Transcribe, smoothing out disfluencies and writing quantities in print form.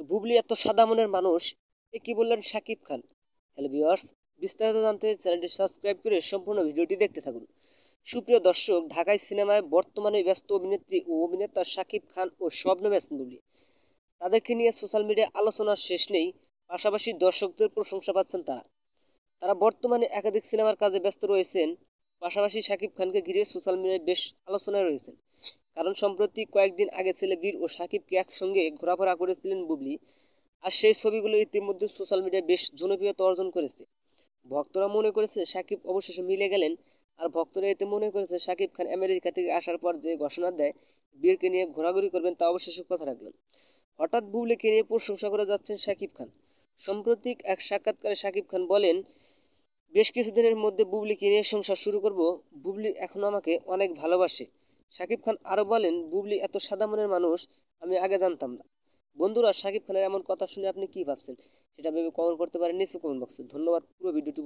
বুবলি এত সাদা মনের মানুষ, এ কি বললেন শাকিব খান? হ্যালো ভিউয়ার্স, বিস্তারিত জানতে চ্যানেলটি সাবস্ক্রাইব করে সম্পূর্ণ ভিডিওটি দেখতে থাকুন। সুপ্রিয় দর্শক, ঢাকাই সিনেমায় বর্তমানে ব্যস্ত অভিনেত্রী ও অভিনেতা শাকিব খান ও শবনম ইয়াসমিন বুবলি, তাদেরকে নিয়ে সোশ্যাল মিডিয়ায় আলোচনার শেষ নেই। পাশাপাশি দর্শকদের প্রশংসা পাচ্ছেন তারা। তারা বর্তমানে একাধিক সিনেমার কাজে ব্যস্ত রয়েছেন। পাশাপাশি শাকিব খানকে ঘিরে সোশ্যাল মিডিয়ায় বেশ আলোচনায় রয়েছেন, কারণ সম্প্রতি কয়েকদিন আগে ছেলে বীর ও শাকিবকে একসঙ্গে ঘোরাফেরা করেছিলেন বুবলি। আর সেই ছবিগুলো ইতিমধ্যে সোশ্যাল মিডিয়ায় বেশ জনপ্রিয়তা অর্জন করেছে। ভক্তরা মনে করেছে শাকিব অবশেষে মিলে গেলেন। আর ভক্তরা এতে মনে করেছে শাকিব খান আমেরিকা থেকে আসার পর যে ঘোষণা দেয় বীরকে নিয়ে ঘোরাঘুরি করবেন, তা অবশেষে কথা রাখলেন। হঠাৎ বুবলিকে নিয়ে প্রশংসা করে যাচ্ছেন শাকিব খান। সাম্প্রতিক এক সাক্ষাৎকারে শাকিব খান বলেন, বেশ কিছুদিনের মধ্যে বুবলিকে নিয়ে সংসার শুরু করব। বুবলি এখন আমাকে অনেক ভালোবাসে। শাকিব খান আরো বলেন, বুবলি এত সাদা মনের মানুষ আমি আগে জানতাম না। বন্ধুরা, শাকিব খানের এমন কথা শুনে আপনি কি ভাবছেন সেটা ভেবে কমেন্ট করতে পারেন নিচে কমেন্ট বক্সে। ধন্যবাদ পুরো ভিডিওটি